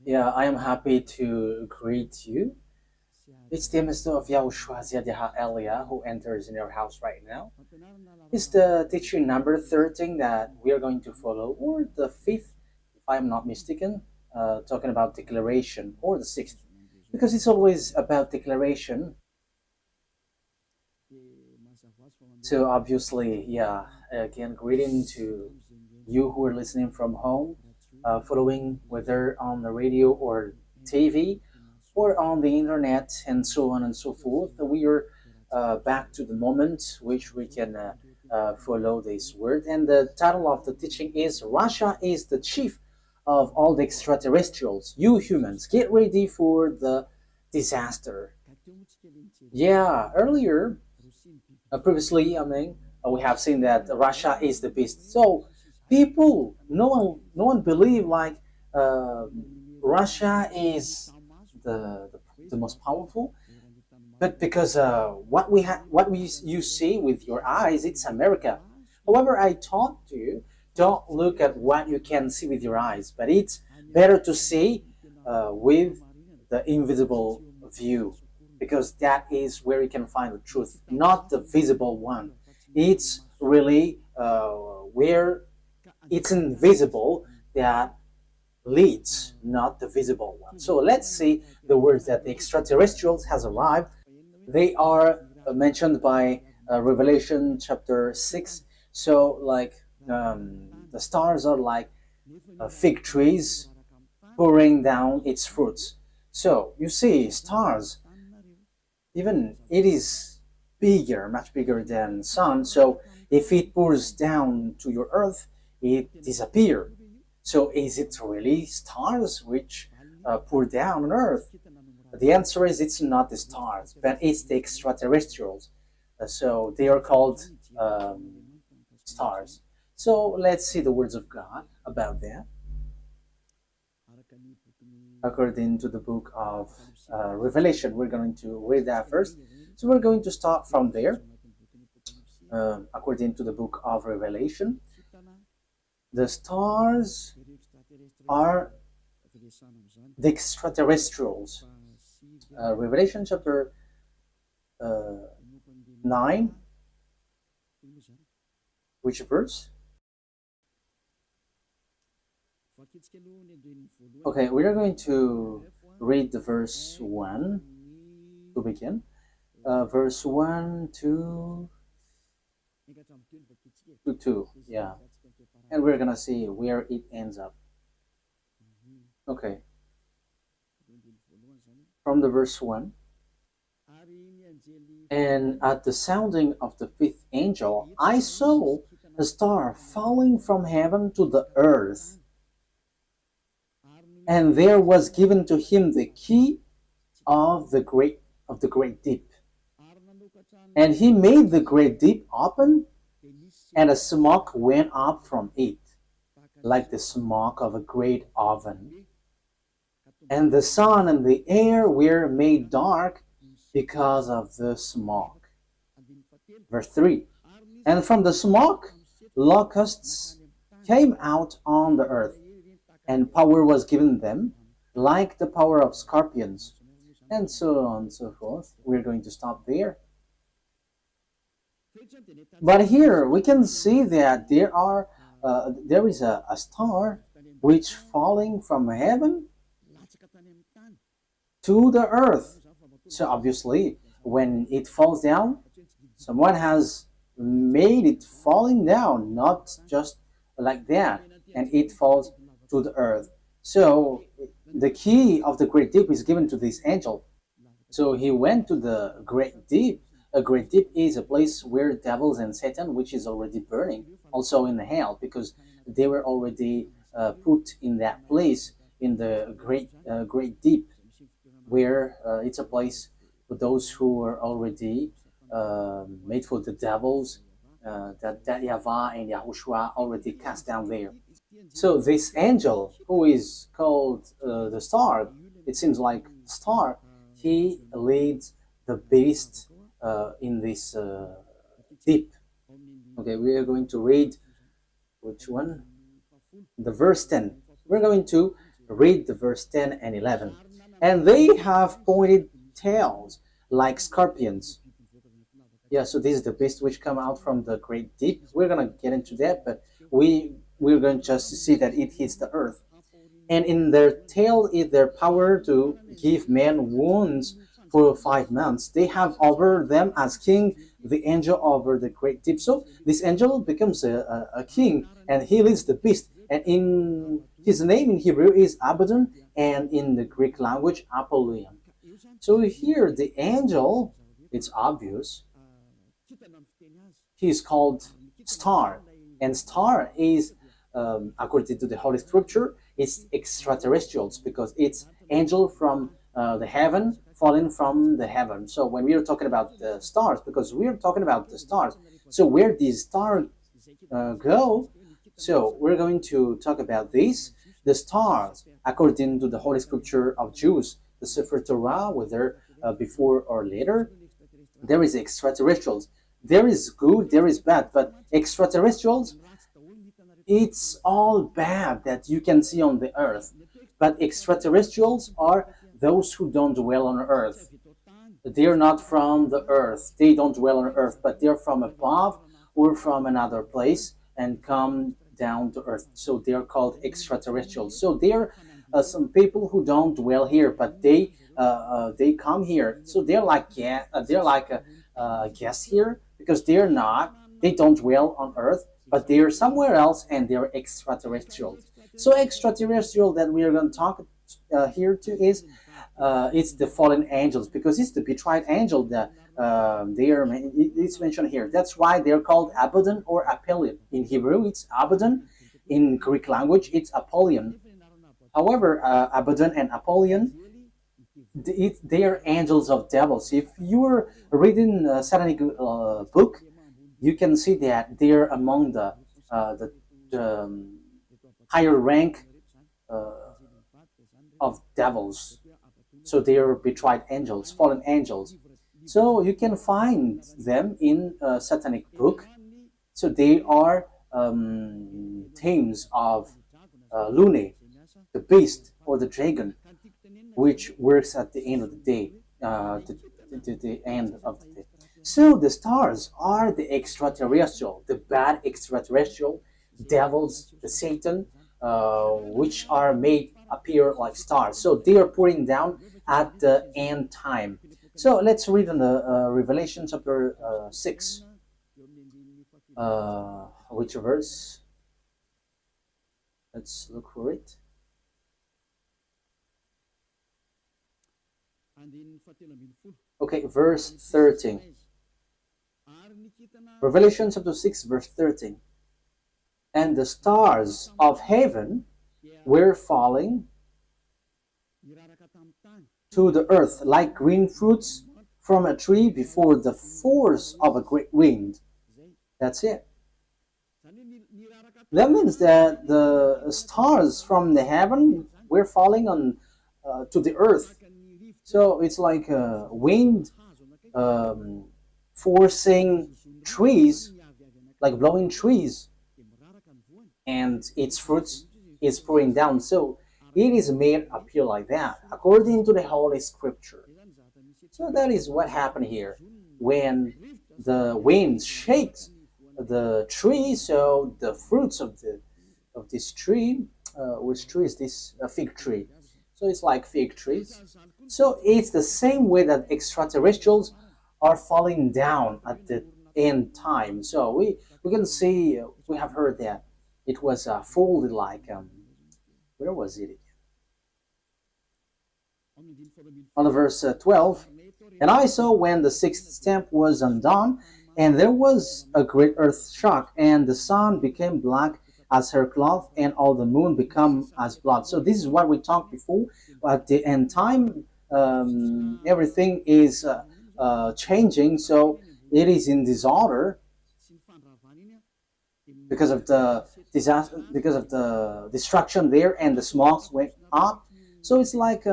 Yeah, I am happy to greet you. It's the Mr. of YAHOSHUAH Elia who enters in your house right now. It's the teaching number 13 that we are going to follow, or the fifth, if I'm not mistaken, talking about declaration, or the sixth, because it's always about declaration. So obviously, yeah, again, greeting to you who are listening from home, following whether on the radio or TV or on the internet and so on and so forth. We are back to the moment which we can follow this word. And the title of the teaching is Russia is the chief of all the extraterrestrials. You humans, get ready for the disaster. Yeah, earlier previously, I mean, we have seen that Russia is the beast. So people, no one believe like uh, Russia is the most powerful, but because what you see with your eyes, it's America. However, I taught you don't look at what you can see with your eyes, but it's better to see with the invisible view, because that is where you can find the truth, not the visible one. It's really where it's invisible that leads, not the visible one. So let's see the words that the extraterrestrials has arrived. They are mentioned by Revelation chapter 6. So like the stars are like fig trees pouring down its fruits. So you see stars, even it is bigger, much bigger than sun. So if it pours down to your earth, it disappears. So is it really stars which pour down on earth? The answer is it's not the stars, but it's the extraterrestrials. So they are called stars. So let's see the words of God about that. According to the book of Revelation, we're going to read that first. So we're going to start from there. According to the book of Revelation, the stars are the extraterrestrials. Revelation chapter 9, which verse? Okay, we are going to read the verse 1 to begin. Verse 1 to 2, yeah. And we're gonna see where it ends up. Okay, from the verse 1. And at the sounding of the fifth angel, I saw a star falling from heaven to the earth, and there was given to him the key of the great deep. And he made the great deep open, and a smoke went up from it, like the smoke of a great oven. And the sun and the air were made dark because of the smoke. Verse 3. And from the smoke, locusts came out on the earth, and power was given them, like the power of scorpions, and so on and so forth. We're going to stop there. But here we can see that there is a star which falling from heaven to the earth. So obviously, when it falls down, someone has made it falling down, not just like that, and it falls to the earth. So the key of the great deep is given to this angel. So he went to the great deep. A great deep is a place where devils and Satan, which is already burning, also in the hell, because they were already put in that place in the great deep, where it's a place for those who are already made for the devils, that YAHVAH and YAHOSHUAH already cast down there. So this angel, who is called the star, it seems like star, he leads the beast in this deep. Okay, we are going to read which one? The verse 10. We're going to Read the verse 10 and 11. And they have pointed tails like scorpions. Yeah, so this is the beast which come out from the great deep. We're gonna get into that, but we're going just to see that it hits the earth. And in their tail is their power to give men wounds for 5 months. They have over them as king the angel over the great deep. So this angel becomes a king, and he leads the beast. And in his name in Hebrew is Abaddon, and in the Greek language Apollyon. So here the angel, it's obvious, he is called star, and star is according to the Holy Scripture, it's extraterrestrials because it's angel from the heaven falling from the heaven. So when we are talking about the stars, because we are talking about the stars, so where these stars go, so we're going to talk about this. The stars, according to the Holy Scripture of Jews, the Sefer Torah, whether before or later, there is extraterrestrials. There is good, there is bad, but extraterrestrials, it's all bad that you can see on the earth. But extraterrestrials are those who don't dwell on earth. They're not from the earth. They don't dwell on earth, but they're from above or from another place and come down to earth. So they're called extraterrestrials. So they're some people who don't dwell here, but they come here. So they're like guests here because they don't dwell on earth, but they're somewhere else and they're extraterrestrials. So extraterrestrial that we are going to talk here to is it's the fallen angels because it's the betrayed angel that it's mentioned here. That's why they're called Abaddon or Apollyon. In Hebrew, it's Abaddon. In Greek language, it's Apollyon. However, Abaddon and Apollyon, they are angels of devils. If you're reading a satanic book, you can see that they're among the higher rank of devils. So they are betrayed angels, fallen angels. So you can find them in a satanic book. So they are themes of Lune, the beast or the dragon, which works at the end of the day, the end of the day. So the stars are the extraterrestrial, the bad extraterrestrial, devils, the Satan, which are made appear like stars. So they are pouring down at the end time. So let's read in the Revelation chapter 6. Which verse? Let's look for it. Okay, verse 13. Revelation chapter 6, verse 13. And the stars of heaven were falling to the earth like green fruits from a tree before the force of a great wind. That's it. That means that the stars from the heaven were falling on to the earth. So it's like a wind forcing trees, like blowing trees, and its fruits is pouring down. So it is made appear like that, according to the Holy Scripture. So that is what happened here. When the wind shakes the tree, so the fruits of this tree, which tree is this? A fig tree. So it's like fig trees. So it's the same way that extraterrestrials are falling down at the end time. So we can see, we have heard that it was folded like, where was it? On the verse 12, and I saw when the sixth stamp was undone, and there was a great earth shock, and the sun became black as her cloth, and all the moon become as blood. So this is what we talked before. At the end time, everything is changing. So it is in disorder because of the disaster, because of the destruction there, and the smokes went up. So it's like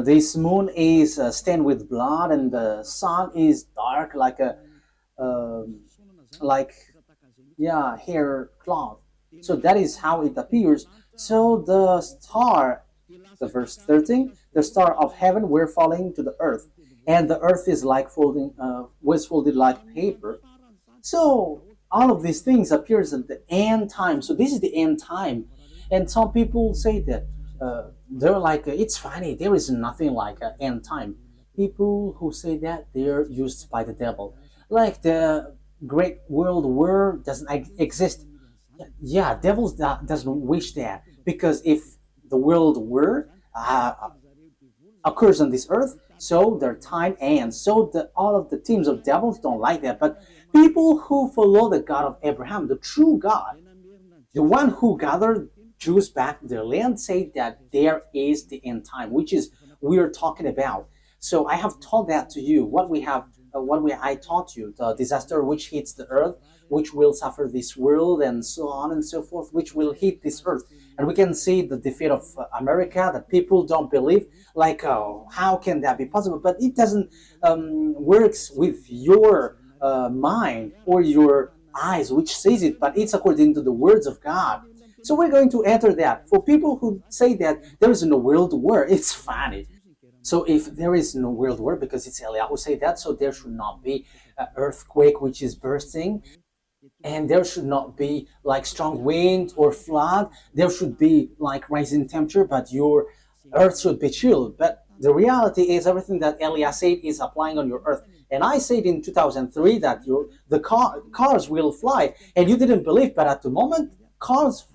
this moon is stained with blood, and the sun is dark like a hair cloth. So that is how it appears. So the star, the verse 13, the star of heaven were falling to the earth, and the earth is like folding, was folded like paper. So all of these things appears at the end time. So this is the end time, and some people say that they're like it's funny. There is nothing like an end time. People who say that they're used by the devil, like the Great World War doesn't exist. Yeah, devils doesn't wish that because if the world war occurs on this earth, so their time ends. So all of the teams of devils don't like that. But people who follow the God of Abraham, the true God, the one who gathered Jews back to their land, say that there is the end time, which is we are talking about. So I have taught that to you. I taught you the disaster which hits the earth, which will suffer this world, and so on and so forth, which will hit this earth. And we can see the defeat of America that people don't believe. Like, how can that be possible? But it doesn't works with your mind or your eyes, which says it, but it's according to the words of God. So we're going to enter that. For people who say that there is no world war, it's funny. So if there is no world war, because it's Eliyahu who say that, so there should not be an earthquake which is bursting, and there should not be like strong wind or flood. There should be like rising temperature, but your earth should be chilled. But the reality is everything that Eliah said is applying on your earth. And I said in 2003 that cars will fly, and you didn't believe, but at the moment cars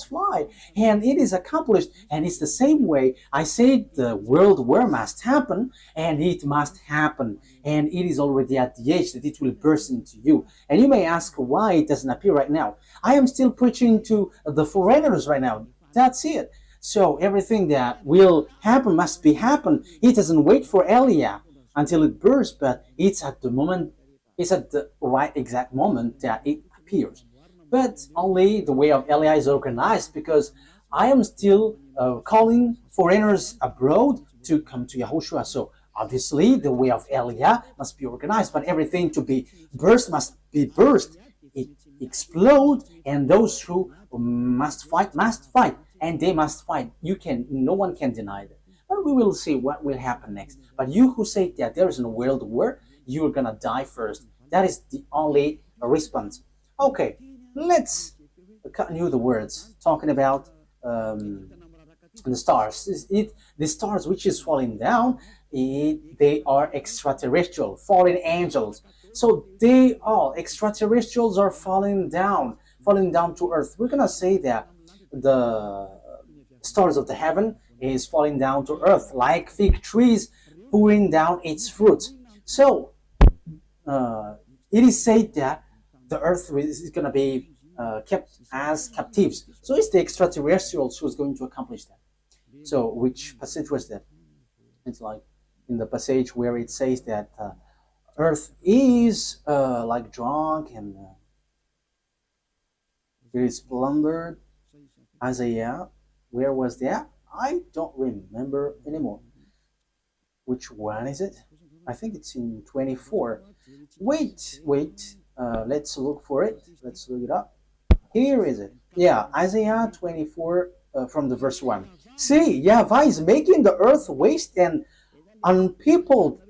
fly, and it is accomplished. And it's the same way I said the world war must happen, and it must happen, and it is already at the age that it will burst into you. And you may ask why it doesn't appear right now. I am still preaching to the foreigners right now. That's it. So everything that will happen must be happen. It doesn't wait for Eliah until it bursts, but it's at the right exact moment that it appears. But only the way of Eliah is organized, because I am still calling foreigners abroad to come to YAHOSHUAH. So obviously the way of Eliah must be organized, but everything to be burst must be burst. It explode, and those who must fight, and they must fight. No one can deny that. But we will see what will happen next. But you who say that there is no world war, you're gonna die first. That is the only response. Okay, let's continue the words talking about the stars. The stars which is falling down, they are extraterrestrial, fallen angels. So extraterrestrials are falling down to earth. We're gonna say that the stars of the heaven is falling down to earth like fig trees pouring down its fruit. So it is said that the earth is going to be kept as captives. So it's the extraterrestrials who's going to accomplish that. So which passage was that? It's like in the passage where it says that earth is like drunk and it is plundered. Isaiah, where was that? I don't remember anymore. Which one is it? I think it's in 24. Wait. Let's look for it. Let's look it up. Here is it. Yeah, Isaiah 24 from the verse 1. See, YAHVAH is making the earth waste and unpeopled.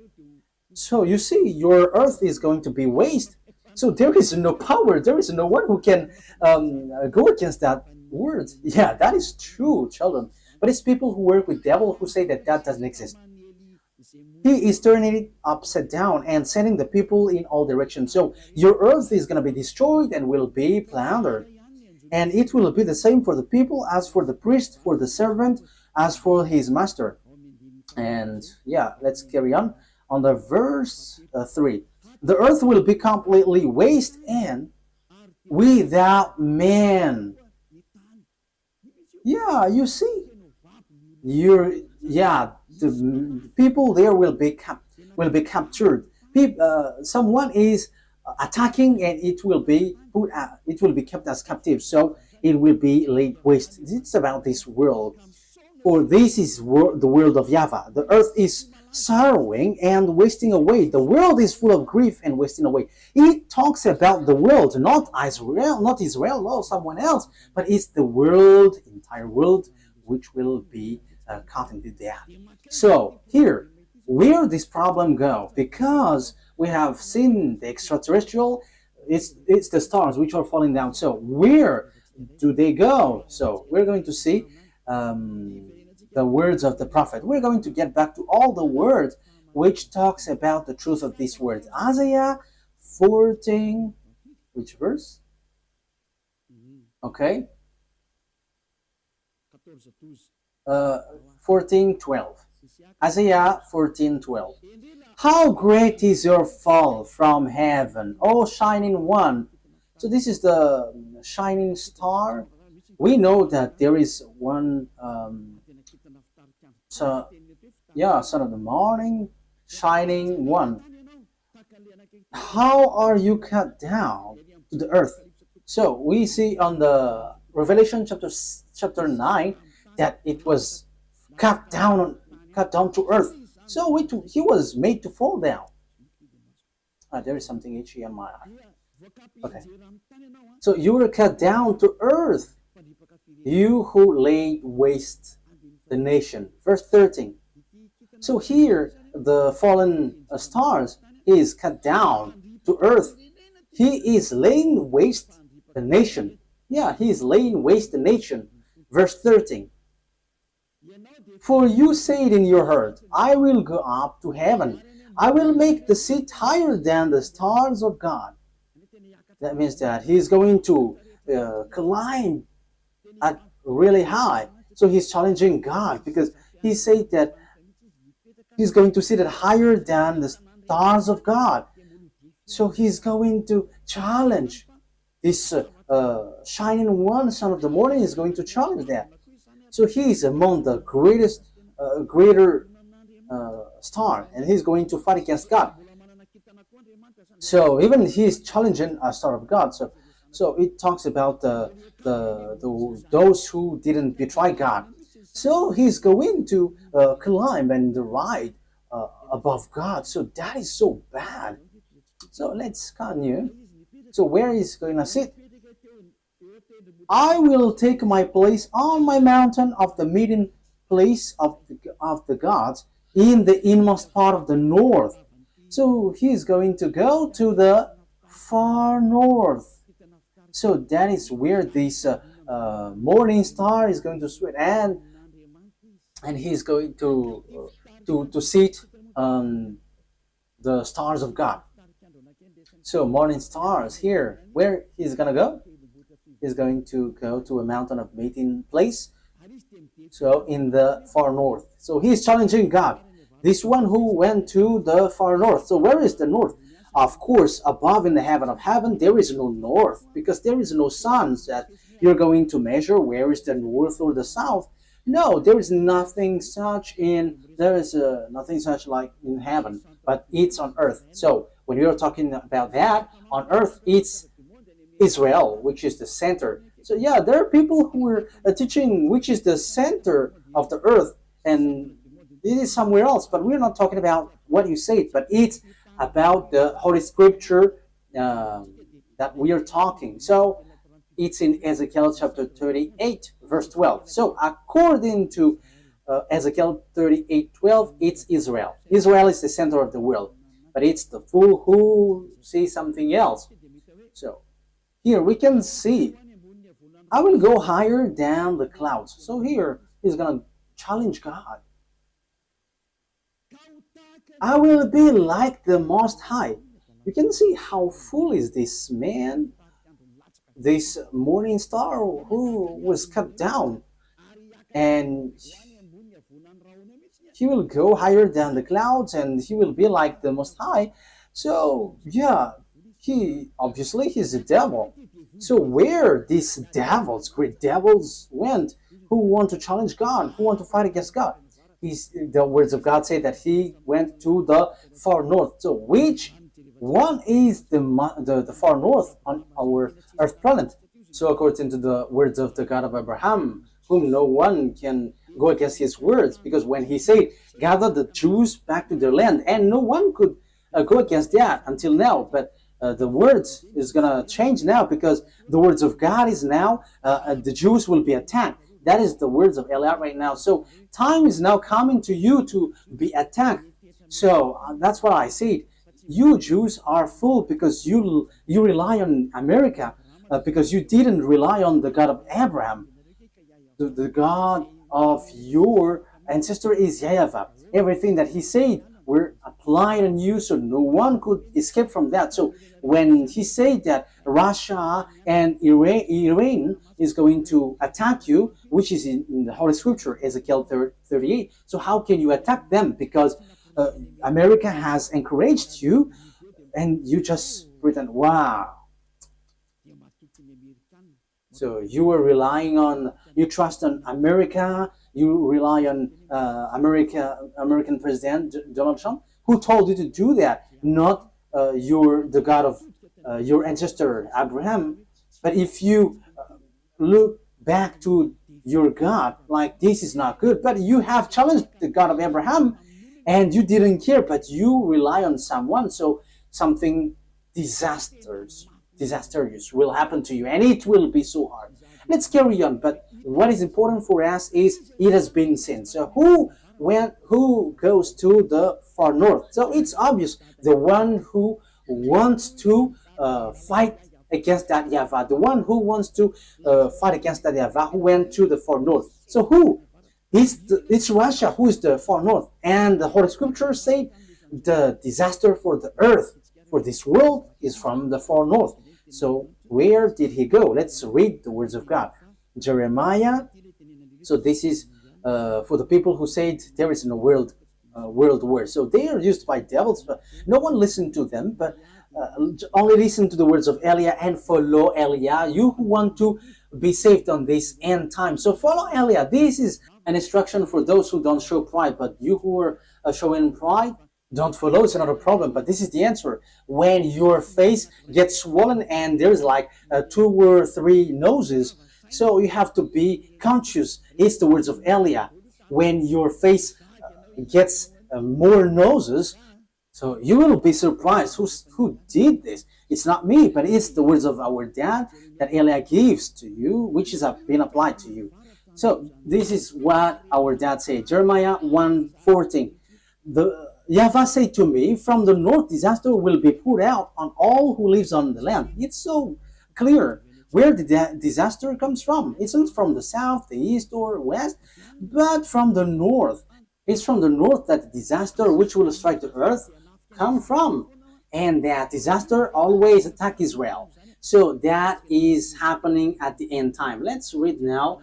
So you see, your earth is going to be waste. So there is no power. There is no one who can go against that word. Yeah, that is true, children. But it's people who work with devil who say that doesn't exist. He is turning it upside down and sending the people in all directions. So your earth is going to be destroyed and will be plundered. And it will be the same for the people as for the priest, for the servant, as for his master. And yeah, let's carry on the verse 3. The earth will be completely waste and without man. Yeah, you see, the people there will be captured. Someone is attacking, and it will be kept as captive. So it will be laid waste. It's about this world, for this is the world of YAHVAH. The earth is sorrowing and wasting away. The world is full of grief and wasting away. It talks about the world, not Israel, no, someone else, but it's the world, entire world, which will be cut into death. So here, where this problem go? Because we have seen the extraterrestrial, it's the stars which are falling down. So where do they go? So we're going to see the words of the prophet. We're going to get back to all the words which talks about the truth of these words. Isaiah 14, which verse? Okay. 14:12. Isaiah 14:12. How great is your fall from heaven, O shining one. So this is the shining star. We know that there is one, son of the morning, shining one. How are you cut down to the earth? So we see on the Revelation chapter 9 that it was cut down to earth. So he was made to fall down. There is something itchy on my eye. Okay. So you were cut down to earth, you who laid waste the nation. Verse 13. So here the fallen stars is cut down to earth. He is laying waste the nation. Yeah, he is laying waste the nation. Verse 13. For you said in your heart, I will go up to heaven. I will make the seat higher than the stars of God. That means that he is going to climb at really high. So he's challenging God because he said that he's going to sit at higher than the stars of God. So he's going to challenge this shining one, son of the morning, is going to challenge that. So he is among the greater star, and he's going to fight against God. So even he's challenging a star of God. So it talks about those who didn't betray God. So he's going to climb and ride above God. So that is so bad. So let's continue. So where is he going to sit? I will take my place on my mountain of the meeting place of the gods in the inmost part of the north. So he's going to go to the far north. So that is where this morning star is going to sweat, and he's going to sit on the stars of God. So morning stars here, where he's gonna go? He's going to go to a mountain of meeting place. So in the far north. So he's challenging God. This one who went to the far north. So where is the north? Of course, above in the heaven of heaven, there is no north, because there is no sun that you're going to measure where is the north or the south. No, there is nothing such nothing such like in heaven, but it's on earth. So when you're talking about that, on earth, it's Israel, which is the center. So yeah, there are people who are teaching which is the center of the earth, and it is somewhere else, but we're not talking about what you said, but it's about the Holy Scripture that we are talking. So it's in Ezekiel chapter 38, verse 12. So according to Ezekiel 38:12, it's Israel. Israel is the center of the world, but it's the fool who sees something else. So here we can see, I will go higher than the clouds. So here he's going to challenge God. I will be like the Most High. You can see how foolish this man, this morning star who was cut down, and he will go higher than the clouds, and he will be like the Most High. So yeah, he's a devil. So where these devils, great devils, went, who want to challenge God, who want to fight against God? The words of God say that he went to the far north. So which one is the far north on our earth planet? So according to the words of the God of Abraham, whom no one can go against his words, because when he said, gather the Jews back to their land, and no one could go against that until now. But the words is going to change now, because the words of God is now, the Jews will be attacked. That is the words of Eliot right now. So time is now coming to you to be attacked. So that's what I said. You Jews are fooled because you rely on America, because you didn't rely on the God of Abraham. The God of your ancestor is YAHVAH. Everything that he said were applied on you, so no one could escape from that. So when he said that Russia and Iran is going to attack you, which is in the Holy Scripture, Ezekiel 38, so how can you attack them? Because America has encouraged you, and you just pretend, wow. So you were relying on, you trust on America, you rely on American President Donald Trump, who told you to do that, not the God of your ancestor Abraham. But if you look back to your God, like, this is not good, but you have challenged the God of Abraham, and you didn't care, but you rely on someone, so something disastrous will happen to you, and it will be so hard. Let's carry on. But what is important for us is it has been seen. So who goes to the far north? So it's obvious, the one who wants to fight against that YAHVAH, the one who wants to fight against that YAHVAH, who went to the far north. So who? It's Russia who is the far north. And the Holy Scripture say the disaster for the earth, for this world, is from the far north. So where did he go? Let's read the words of God. Jeremiah. So this is for the people who said there is no world war. So they are used by devils, but no one listened to them, but only listen to the words of Elia and follow Elia, you who want to be saved on this end time. So follow Elia. This is an instruction for those who don't show pride, but you who are showing pride, don't follow. It's not a problem, but this is the answer. When your face gets swollen and there's like 2 or 3 noses, so you have to be conscious. It's the words of Elia. When your face gets more noses, so you will be surprised. Who did this? It's not me, but it's the words of our dad that Elia gives to you, which is been applied to you. So this is what our dad said. Jeremiah 1:14. The YAHVAH said to me, from the north disaster will be poured out on all who lives on the land. It's so clear where the disaster comes from. It's not from the south, the east, or west, but from the north. It's from the north that the disaster which will strike the earth come from. And that disaster always attack Israel. So that is happening at the end time. Let's read now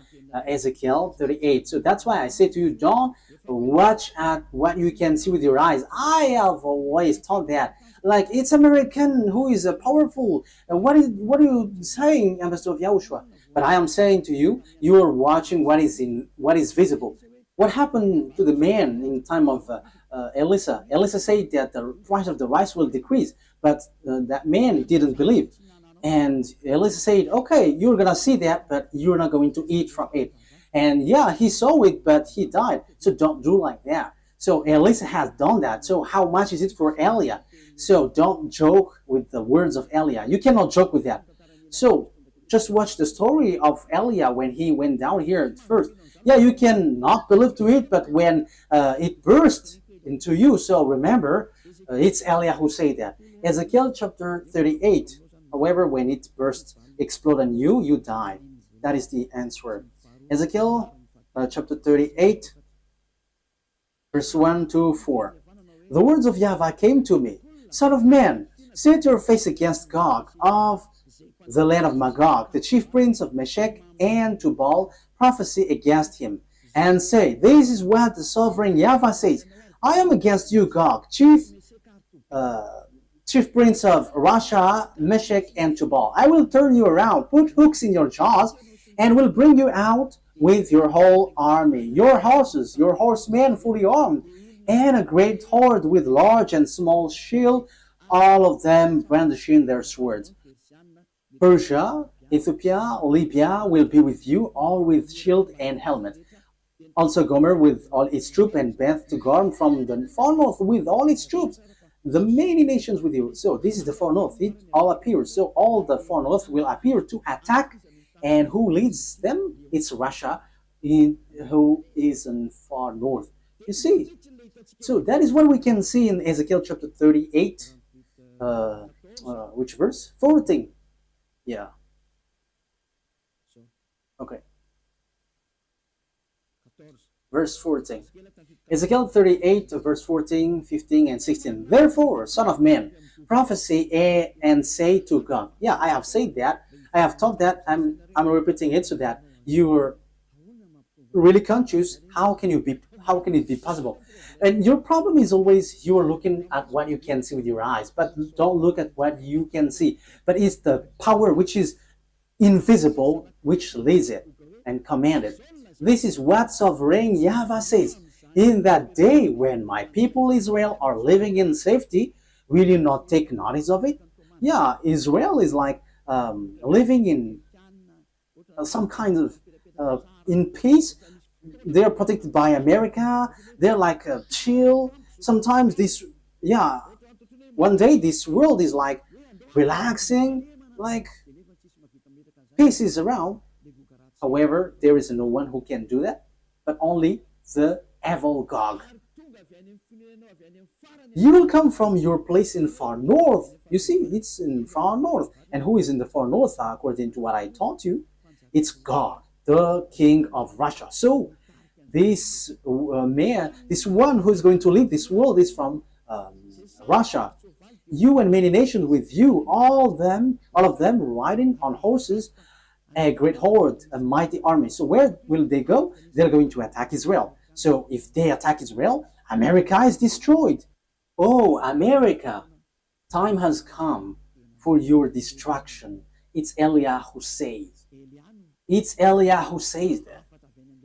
Ezekiel 38. So that's why I say to you, don't watch at what you can see with your eyes. I have always thought that, like, it's American who is powerful. What are you saying, Ambassador of YAHOSHUAH? But I am saying to you, you are watching what is visible. What happened to the man in time of Elisha? Elisha said that the price of the rice will decrease, but that man didn't believe. And Elisha said, okay, you're going to see that, but you're not going to eat from it. And yeah, he saw it, but he died. So don't do like that. So Elisha has done that. So how much is it for Elia? So don't joke with the words of Elia. You cannot joke with that. So just watch the story of Elia when he went down here at first. Yeah, you can not believe to it, but when it burst into you, so remember, it's Elia who said that. Ezekiel chapter 38. However, when it burst, explode on you, you die. That is the answer. Ezekiel chapter 38, verse 1 to 4. The words of YAHVAH came to me. Son of man, set your face against Gog of the land of Magog, the chief prince of Meshech and Tubal, prophesy against him, and say, this is what the sovereign YAHVAH says. I am against you, Gog, chief prince of Russia, Meshech, and Tubal. I will turn you around, put hooks in your jaws, and will bring you out with your whole army, your horses, your horsemen fully armed, and a great horde with large and small shield, all of them brandishing their swords. Persia, Ethiopia, Libya will be with you, all with shield and helmet. Also Gomer with all its troops, and Beth to Gorm from the far north with all its troops, the many nations with you. So this is the far north. It all appears. So all the far north will appear to attack. And who leads them? It's Russia, who is in far north. You see. So that is what we can see in Ezekiel chapter 38. Which verse? 14. Yeah. Okay. Verse 14. Ezekiel 38, verse 14, 15, and 16. Therefore, son of man, prophesy and say to God. Yeah, I have said that. I have taught that. I'm repeating it so that you are really conscious. How can it be possible? And your problem is always you are looking at what you can see with your eyes, but don't look at what you can see. But it's the power which is invisible which leads it and commands it. This is what sovereign YAHVAH says. In that day when my people Israel are living in safety, will you not take notice of it? Yeah, Israel is like living in some kind of in peace. They're protected by America. They're like chill. Sometimes one day this world is like relaxing, like peace is around. However, there is no one who can do that, but only the evil Gog. You will come from your place in far north. You see, it's in far north. And who is in the far north, according to what I taught you? It's God, the king of Russia. So this man, this one who is going to lead this world is from Russia. You and many nations with you, all of them riding on horses, a great horde, a mighty army. So where will they go? They're going to attack Israel. So if they attack Israel, America is destroyed. Oh, America, time has come for your destruction. It's Eliah who says. It's Eliah who says that.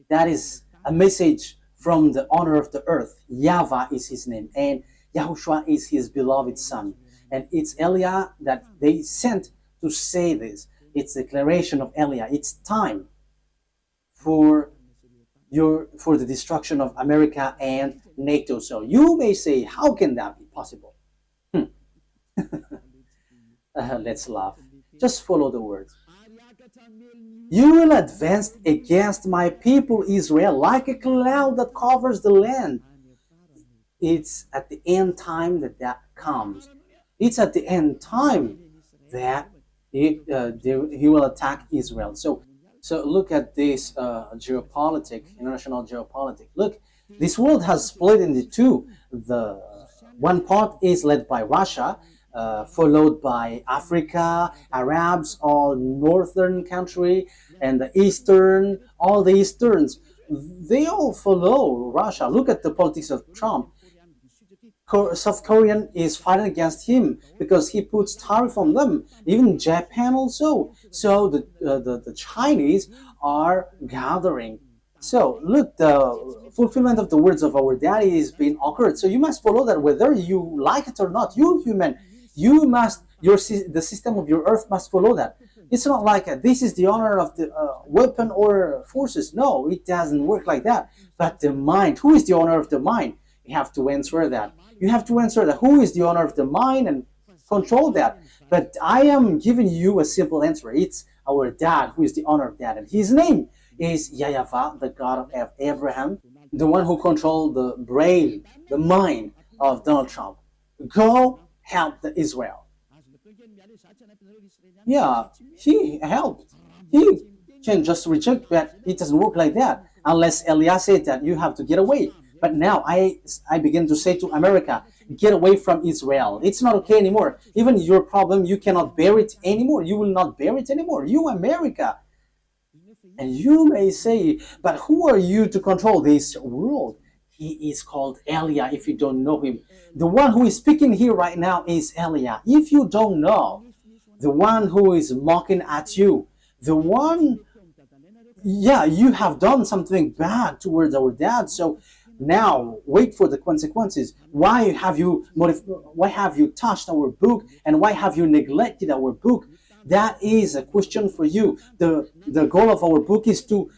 That is a message from the owner of the earth. YAHVAH is his name, and YAHOSHUAH is his beloved son. And it's Eliah that they sent to say this. It's a declaration of Eliah. It's time for the destruction of America and NATO. So you may say, how can that be possible? Let's laugh. Just follow the words. You will advance against my people Israel like a cloud that covers the land. It's at the end time that comes. It's at the end time that he will attack Israel. So look at this international geopolitics. Look, this world has split into two. The one part is led by Russia, followed by Africa, Arabs, all northern country, and the eastern, all the easterns. They all follow Russia. Look at the politics of Trump. South Korean is fighting against him because he puts tariff on them. Even Japan also. So the Chinese are gathering. So look, the fulfillment of the words of our daddy is being occurred. So you must follow that whether you like it or not. You human, you must, the system of your earth must follow that. It's not like this is the honor of the weapon or forces. No, it doesn't work like that. But the mind, who is the honor of the mind? You have to answer that. You have to answer that. Who is the owner of the mind and control that? But I am giving you a simple answer. It's our dad who is the owner of that. And his name is YAHVAH, the God of Abraham, the one who controlled the brain, the mind of Donald Trump. Go help the Israel. Yeah, he helped. He can just reject, but it doesn't work like that. Unless Eliah said that you have to get away. But now I begin to say to America, get away from Israel. It's not okay anymore. Even your problem, you cannot bear it anymore. You will not bear it anymore. You, America. And you may say, but who are you to control this world? He is called Eliah if you don't know him. The one who is speaking here right now is Eliah. If you don't know, the one who is mocking at you, the one, yeah, you have done something bad towards our dad. So now wait for the consequences. Why have you touched our book, and why have you neglected our book? That is a question for you. The goal of our book is to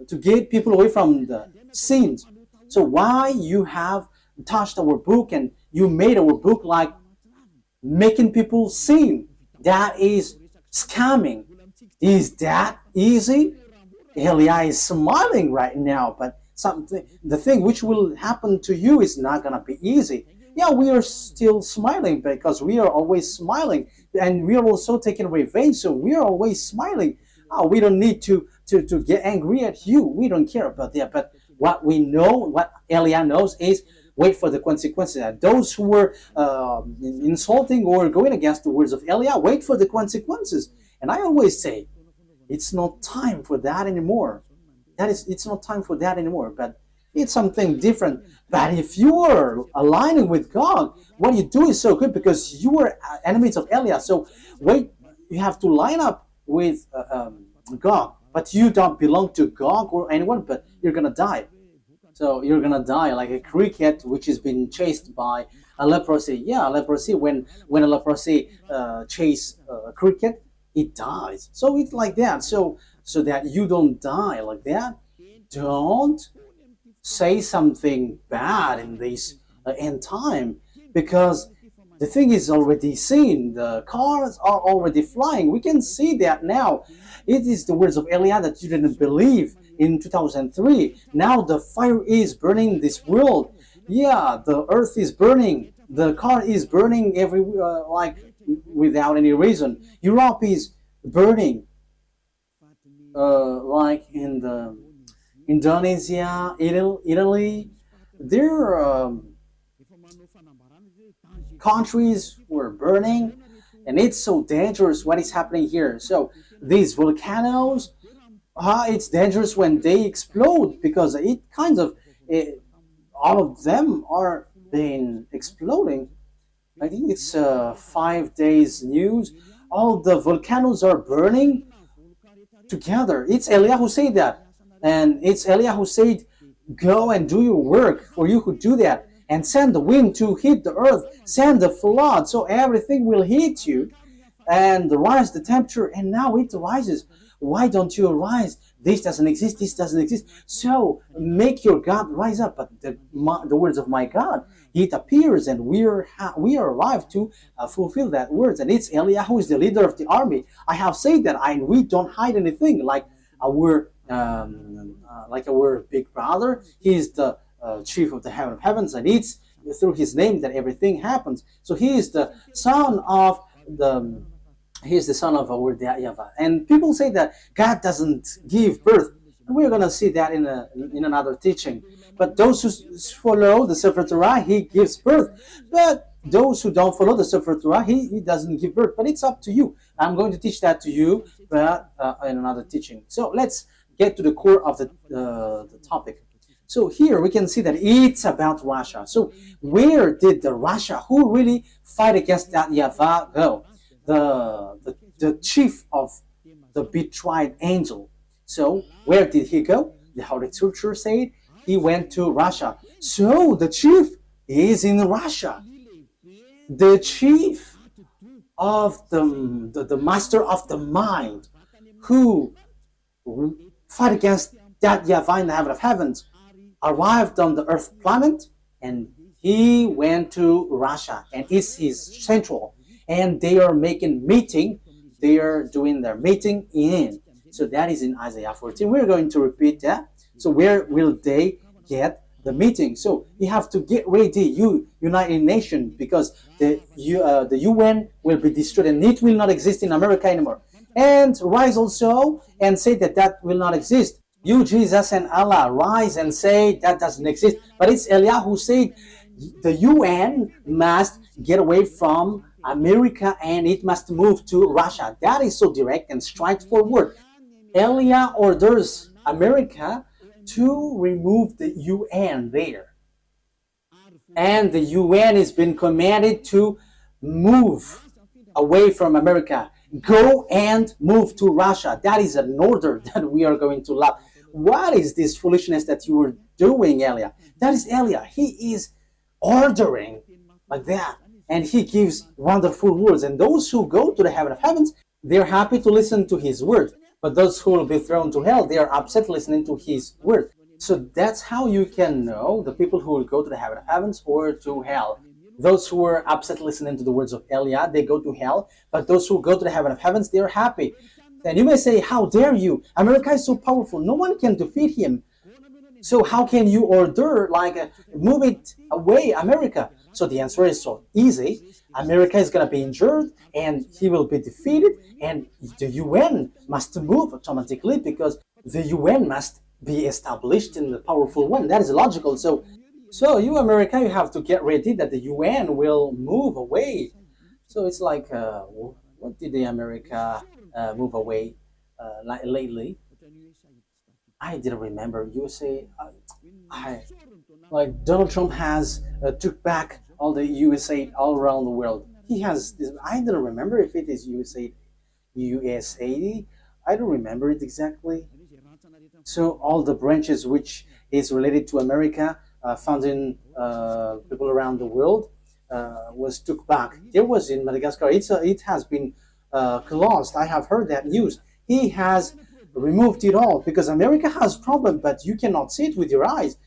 to get people away from the sins. So why you have touched our book and you made our book like making people sin? That is scamming. Is that easy? Elia is smiling right now, but the thing which will happen to you is not gonna be easy. Yeah, we are still smiling because we are always smiling, and we are also taking revenge, so we are always smiling. Oh, we don't need to get angry at you. We don't care about that. But what we know, what Elia knows is wait for the consequences. Those who were insulting or going against the words of Elia, wait for the consequences. And I always say, it's not time for that anymore. It's not time for that anymore. But it's something different. But if you are aligning with God, what you do is so good because you are enemies of Elia. So wait, you have to line up with God. But you don't belong to God or anyone, but you're going to die. So you're going to die like a cricket which has been chased by a leprosy. Yeah, leprosy, when a leprosy chase a cricket, it dies. So it's like that. So that you don't die like that, don't say something bad in this end time, because the thing is already seen. The cars are already flying. We can see that now. It is the words of Elia that you didn't believe in 2003. Now the fire is burning this world. Yeah, the earth is burning. The car is burning everywhere, like without any reason. Europe is burning, like in the Indonesia, Italy. Their countries were burning, and it's so dangerous what is happening here. So these volcanoes, it's dangerous when they explode, because it kind of all of them are been exploding. I think it's 5 days news. All the volcanoes are burning together. It's Elia who said that, and it's Elia who said, "Go and do your work, for you who do that, and send the wind to hit the earth, send the flood, so everything will hit you, and rise the temperature." And now it rises. Why don't you rise? This doesn't exist. This doesn't exist. So make your God rise up. But the words of my God, it appears, and we are arrived to fulfill that words. And it's Elia who is the leader of the army. I have said that, we don't hide anything. Like our big brother, he is the chief of the heaven of heavens, and it's through his name that everything happens. So he is the son of our YAHVAH. And people say that God doesn't give birth. And we're going to see that in another teaching. But those who follow the Sefer Torah, he gives birth. But those who don't follow the Sefer Torah, he doesn't give birth. But it's up to you. I'm going to teach that to you, but in another teaching. So let's get to the core of the topic. So here we can see that it's about Russia. So where did the Russia who really fight against that YAHVAH go? The chief of the betrayed angel. So where did he go? The Holy Scripture said he went to Russia. So the chief is in Russia. The chief of the master of the mind who fight against that YAHVAH in the heaven of heavens arrived on the earth planet, and he went to Russia, and it's his central. And they are making meeting. They are doing their meeting in. So that is in Isaiah 14. We're going to repeat that. So where will they get the meeting? So you have to get ready, you United Nations, because the UN will be destroyed, and it will not exist in America anymore. And rise also and say that will not exist. You, Jesus, and Allah, rise and say that doesn't exist. But it's Elia who said the UN must get away from America and it must move to Russia. That is so direct and straightforward. Elia orders America to remove the UN there. And the UN has been commanded to move away from America. Go and move to Russia. That is an order that we are going to love. What is this foolishness that you are doing, Elia? That is Elia. He is ordering like that. And he gives wonderful words. And those who go to the heaven of heavens, they're happy to listen to his word. But those who will be thrown to hell, they are upset listening to his word. So that's how you can know the people who will go to the heaven of heavens or to hell. Those who are upset listening to the words of Eliah, they go to hell. But those who go to the heaven of heavens, they are happy. And you may say, how dare you? America is so powerful. No one can defeat him. So how can you order, like, move it away, America? So the answer is so easy. America is going to be injured and he will be defeated, and the UN must move automatically because the UN must be established in the powerful one. That is logical. So you, America, you have to get ready that the UN will move away. So it's like, what did the America move away lately? I didn't remember. USA, like Donald Trump has took back all the USA all around the world. He has. I don't remember if it is USA. I don't remember it exactly. So all the branches which is related to America, founding people around the world, was took back. There was in Madagascar. It has been closed. I have heard that news. He has removed it all because America has problem, but you cannot see it with your eyes.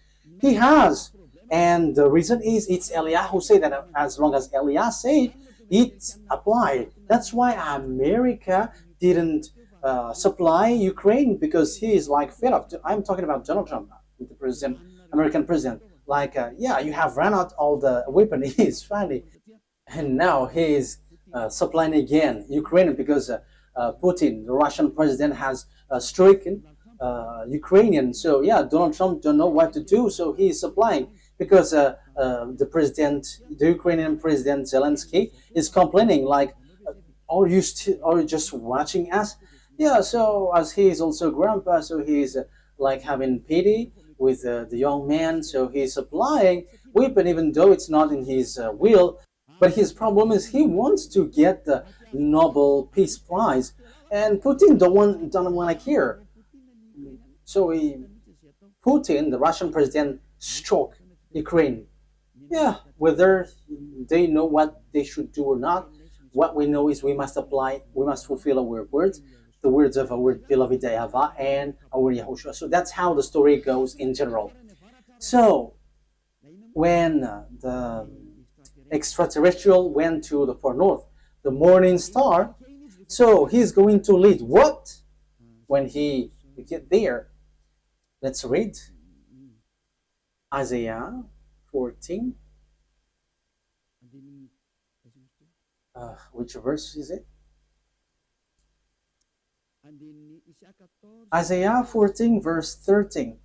He has, and the reason is it's Eliah who said that. As long as Eliah said, it's applied. That's why America didn't supply Ukraine, because he is like fed up. I'm talking about Donald Trump, the president, American president. Like, yeah, you have run out all the weapon. He is funny, and now he is supplying again Ukraine because Putin, the Russian president, has stricken Ukrainian. So yeah, Donald Trump don't know what to do, so he is supplying because the Ukrainian president Zelensky is complaining like, are you just watching us? Yeah, so as he is also grandpa, so he is like having pity with the young man, so he's supplying weapon even though it's not in his will. But his problem is he wants to get the Nobel Peace Prize, and Putin don't want to care. So Putin, the Russian president, struck Ukraine. Yeah, whether they know what they should do or not, what we know is we must fulfill our words, the words of our beloved YAHVAH and our YAHOSHUAH. So that's how the story goes in general. So when the extraterrestrial went to the far north, the morning star, so he's going to lead what when he get there? Let's read Isaiah 14. Which verse is it? Isaiah 14 verse 13.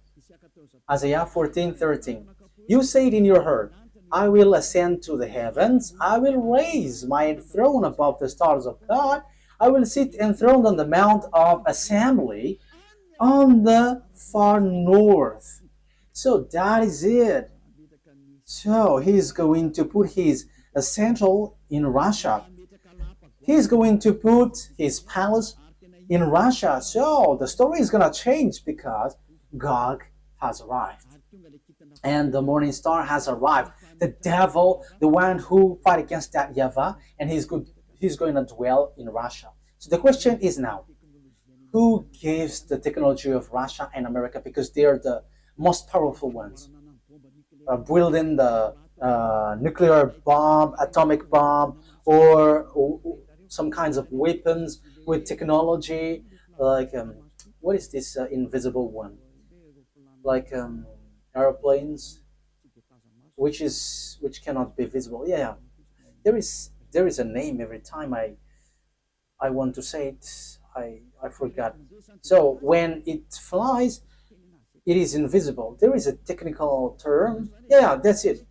Isaiah 14:13. You say it in your heart, I will ascend to the heavens, I will raise my throne above the stars of God, I will sit enthroned on the mount of assembly on the far north. So that is it. So he's going to put his central in Russia. He's going to put his palace in Russia. So the story is going to change because Gog has arrived. And the morning star has arrived. The devil, the one who fight against that YAHVAH, and he's going to dwell in Russia. So the question is now, who gives the technology of Russia and America, because they are the most powerful ones, building the nuclear bomb, atomic bomb, or some kinds of weapons with technology, like what is this invisible one? Like airplanes, which cannot be visible. Yeah, there is a name every time I want to say it. I forgot. So when it flies, it is invisible. There is a technical term. Yeah, that's it.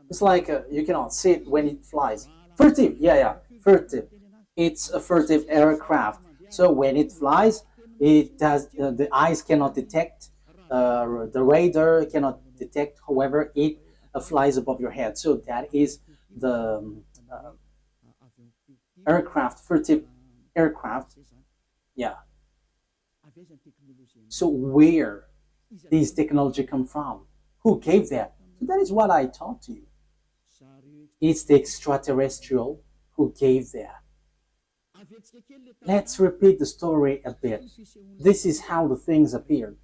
It's like you cannot see it when it flies. Furtive. Yeah, furtive. It's a furtive aircraft. So when it flies, it does. The eyes cannot detect. The radar cannot detect. However, it flies above your head. So that is the aircraft, furtive aircraft. Yeah. So where these technology come from? Who gave that? So that is what I taught to you. It's the extraterrestrial who gave that. Let's repeat the story a bit. This is how the things appeared.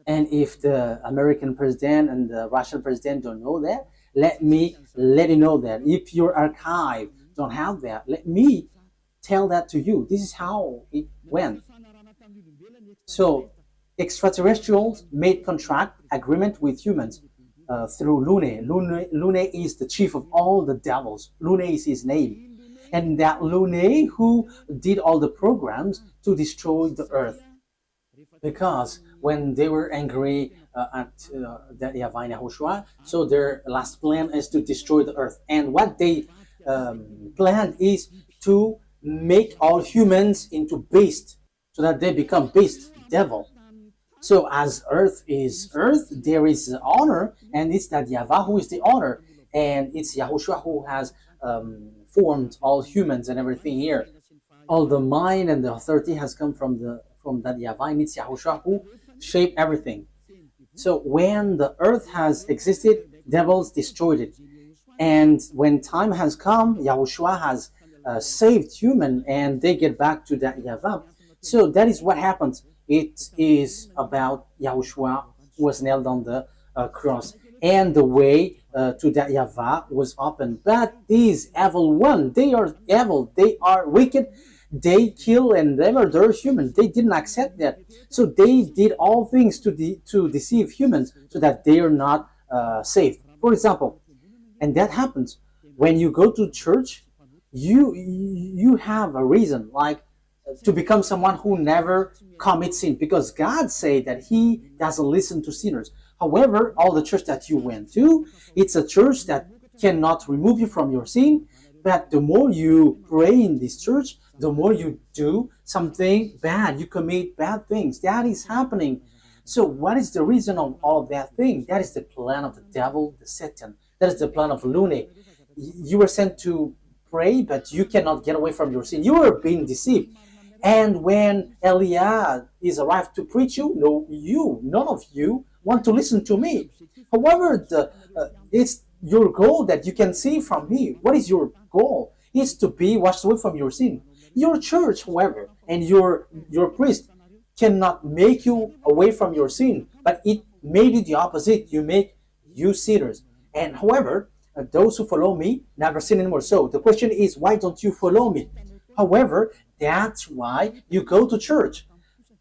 And if the American president and the Russian president don't know that, let me let you know that. If your archive don't have that, let me tell that to you. This is how it went. So extraterrestrials made contract agreement with humans through Lune. Lune is the chief of all the devils. Lune is his name. And that Lune who did all the programs to destroy the earth. Because when they were angry at that YAHVAH and YAHOSHUAH, so their last plan is to destroy the earth. And what they planned is to make all humans into beasts, so that they become beast, devil. So as earth is earth, there is honor, and it's that YAHVAH who is the honor, and it's YAHOSHUAH who has formed all humans and everything here. All the mind and the authority has come from that YAHVAH, and it's YAHOSHUAH who shaped everything. So when the earth has existed, devils destroyed it. And when time has come, YAHOSHUAH has saved human, and they get back to that YAHVAH. So that is what happens. It is about YAHOSHUAH who was nailed on the cross, and the way to that YAHVAH was open. But these evil one, they are evil, they are wicked, they kill and they murder humans. They didn't accept that. So they did all things to deceive humans so that they are not saved. For example, and that happens when you go to church, you have a reason, like to become someone who never commits sin, because God said that He doesn't listen to sinners. However, all the church that you went to, it's a church that cannot remove you from your sin. But the more you pray in this church, the more you do something bad, you commit bad things. That is happening. So what is the reason of all of that thing? That is the plan of the devil, the Satan. That is the plan of Lune. You were sent to pray, but you cannot get away from your sin. You are being deceived. And when Eliah is arrived to preach you, none of you want to listen to me. However, it's your goal that you can see from me. What is your goal? It's to be washed away from your sin. Your church, however, and your priest cannot make you away from your sin, but it made you the opposite. You make you sinners. And however, those who follow me never sin anymore. So the question is, why don't you follow me? However, that's why you go to church.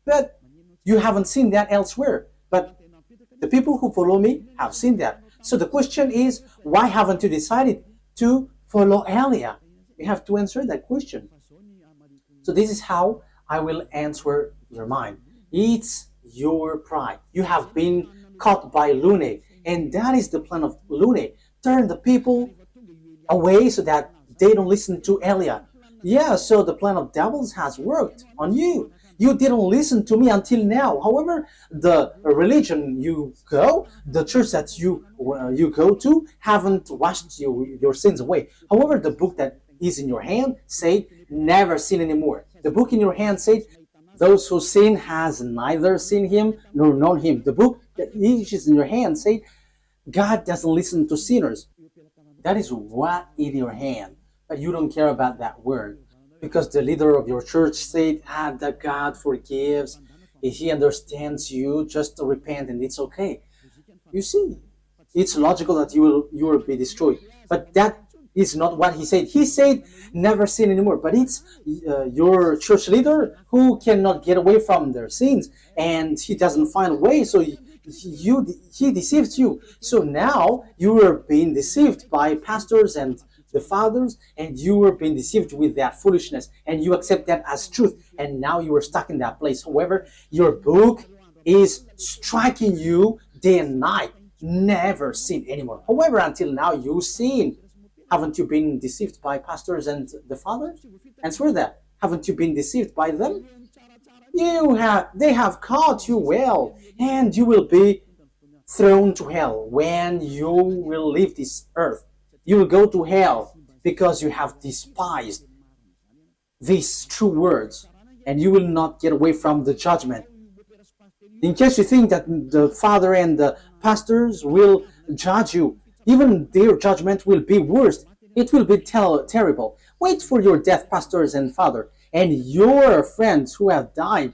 But you haven't seen that elsewhere. But the people who follow me have seen that. So the question is, why haven't you decided to follow Elia? You have to answer that question. So this is how I will answer your mind. It's your pride. You have been caught by Lune, and that is the plan of Lune. Turn the people away so that they don't listen to Elia. Yeah, so the plan of devils has worked on you. You didn't listen to me until now. However, the religion you go, the church that you go to, haven't washed your sins away. However, the book that is in your hand said, never sin anymore. The book in your hand said, those who sin has neither seen him nor known him. The book that is in your hand said, God doesn't listen to sinners. That is what in your hand. But you don't care about that word. Because the leader of your church said, that God forgives. If He understands you, just to repent and it's okay. You see, it's logical that you will be destroyed. But that is not what He said. He said, never sin anymore. But it's your church leader who cannot get away from their sins. And he doesn't find a way. So he deceives you. So now you are being deceived by pastors and the fathers, and you were being deceived with that foolishness, and you accept that as truth, and now you are stuck in that place. However, your book is striking you day and night. Never sin anymore. However, until now you sin. Haven't you been deceived by pastors and the fathers? Answer that. Haven't you been deceived by them? They have caught you well, and you will be thrown to hell when you will leave this earth. You will go to hell because you have despised these true words, and you will not get away from the judgment. In case you think that the father and the pastors will judge you, even their judgment will be worse. It will be terrible. Wait for your death, pastors and father, and your friends who have died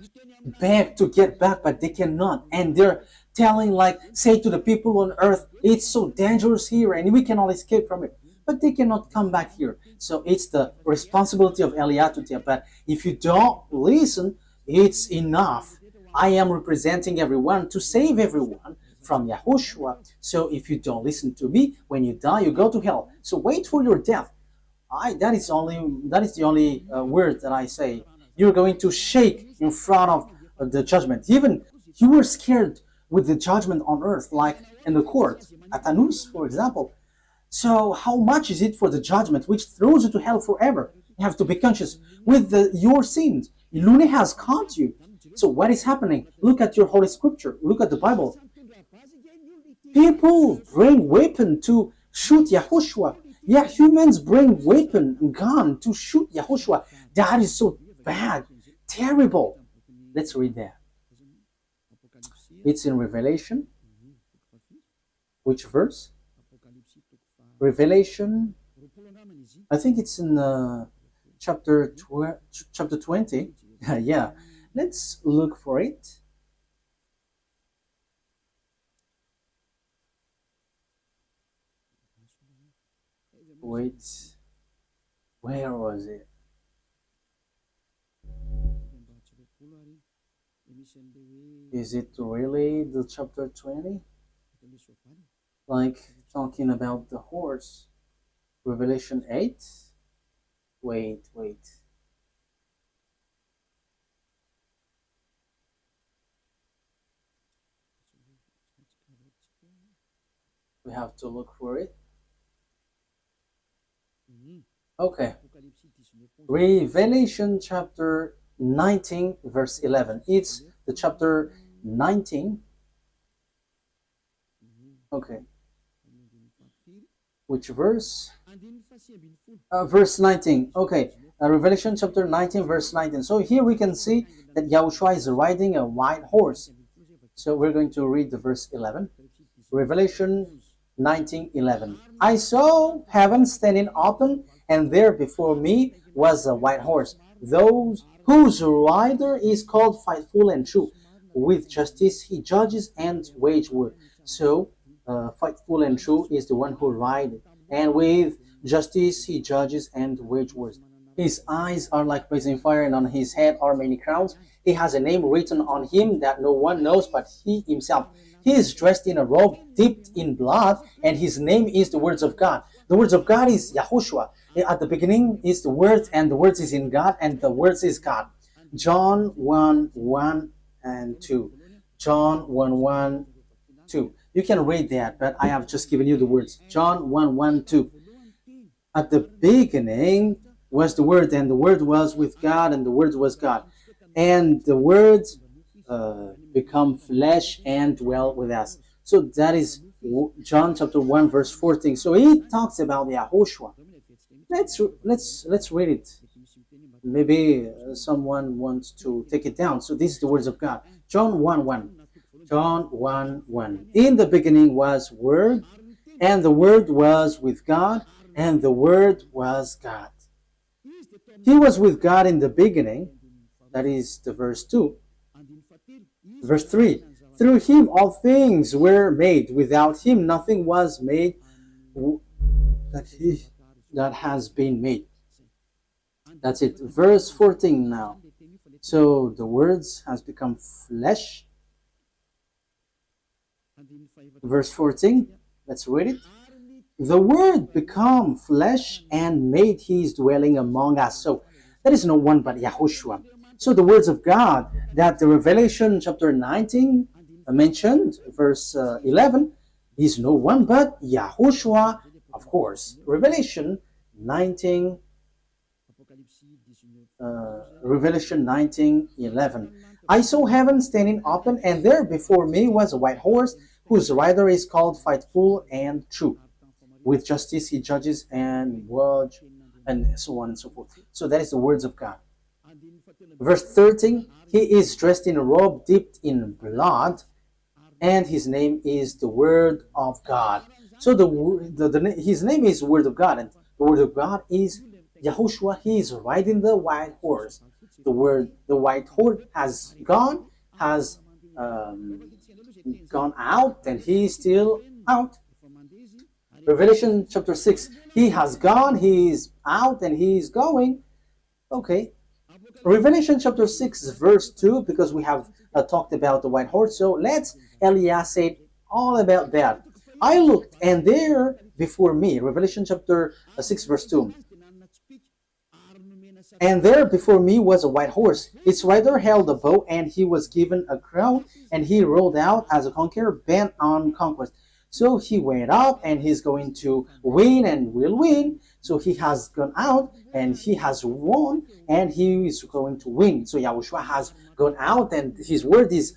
beg to get back, but they cannot, and they're telling, like, say to the people on earth, it's so dangerous here and we cannot escape from it, but they cannot come back here. So it's the responsibility of Eliah to tell. But if you don't listen, it's enough. I am representing everyone to save everyone from Yahushua. So if you don't listen to me, when you die, you go to hell. So wait for your death. That is the only word that I say. You're going to shake in front of the judgment. Even you were scared with the judgment on earth, like in the court at Anus, for example. So how much is it for the judgment which throws you to hell forever? You have to be conscious with your sins. Lune has caught you. So what is happening? Look at your Holy Scripture. Look at the Bible. People bring weapon to shoot Yahushua. Yeah, humans bring weapon, gun to shoot Yahushua. That is so bad, terrible. Let's read that. It's in Revelation. Which verse? Revelation. I think it's in chapter 20. Yeah, let's look for it. Wait, where was it? Is it really the chapter 20? Like talking about the horse? Revelation 8? Wait. We have to look for it. Okay. Revelation chapter 19 verse 11. It's the chapter 19. Okay. Which verse? Verse 19. Okay. Revelation chapter 19 verse 19. So here we can see that Yahushua is riding a white horse. So we're going to read the verse 11. Revelation 19:11. I saw heaven standing open, and there before me was a white horse, those whose rider is called Faithful and True. With justice he judges and wage war. So Faithful and True is the one who rides, and with justice he judges and wage war. His eyes are like blazing fire, and on his head are many crowns. He has a name written on him that no one knows but he himself. He is dressed in a robe dipped in blood, and his name is the words of God. The words of God is YAHOSHUAH. At the beginning is the word, and the words is in God, and the words is God. John 1:1 and 2. John 1:1, 2. You can read that, but I have just given you the words. John 1:1, 2. At the beginning was the Word, and the Word was with God, and the Word was God. And the Word become flesh and dwell with us. So that is John chapter 1 verse 14. So he talks about Yahushua. Let's read it. Maybe someone wants to take it down. So this is the words of God. John 1:1. John 1:1. In the beginning was Word, and the Word was with God, and the Word was God. He was with God in the beginning. That is the verse 2. Verse 3. Through him all things were made. Without him nothing was made that has been made. That's it. Verse 14 now. So the words has become flesh. Verse 14. Let's read it. The Word become flesh and made his dwelling among us. So there is no one but Yahushua. So the words of God that the Revelation chapter 19 mentioned, verse 11, is no one but Yahushua, of course. Revelation 19, Revelation 19:11. I saw heaven standing open, and there before me was a white horse, whose rider is called Faithful and True. With justice he judges and watch, and so on and so forth. So that is the words of God. Verse 13, he is dressed in a robe dipped in blood, and his name is the Word of God. So his name is Word of God, and the Word of God is Yahushua, he is riding the white horse. The white horse has um, gone out, and he is still out. Revelation chapter 6, he has gone, he is out, and he is going. Okay. Revelation chapter 6, verse 2, because we have talked about the white horse. So let's Elias say all about that. I looked, and there before me, Revelation chapter 6, verse 2. And there before me was a white horse. Its rider held a bow, and he was given a crown, and he rode out as a conqueror bent on conquest. So he went up, and he's going to win and will win. So he has gone out, and he has won, and he is going to win. So Yahushua has gone out, and his word is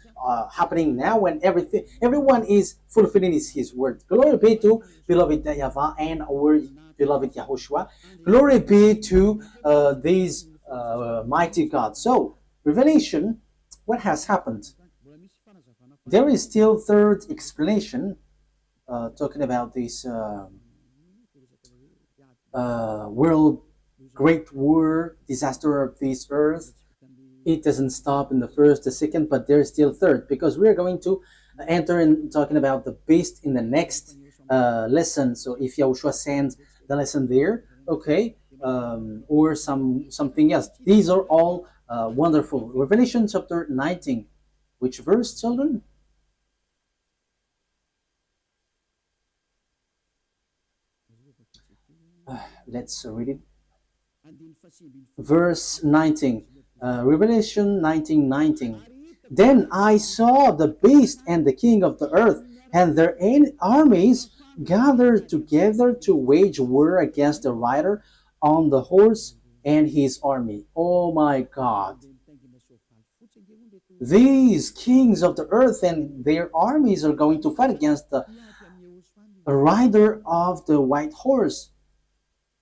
happening now, and everyone is fulfilling his word. Glory be to beloved YAHVAH and our beloved YAHOSHUAH. Glory be to these mighty God. So Revelation, what has happened? There is still third explanation talking about this world great war, disaster of this earth. It doesn't stop in the first, the second, but there's still third, because we're going to enter in talking about the beast in the next lesson. So if Yahushua sends the lesson there, okay, or something else. These are all wonderful. Revelation chapter 19. Which verse, children? Let's read it. Verse 19. Revelation 19:19. Then I saw the beast and the king of the earth and their armies gathered together to wage war against the rider on the horse and his army. Oh my God. These kings of the earth and their armies are going to fight against the rider of the white horse.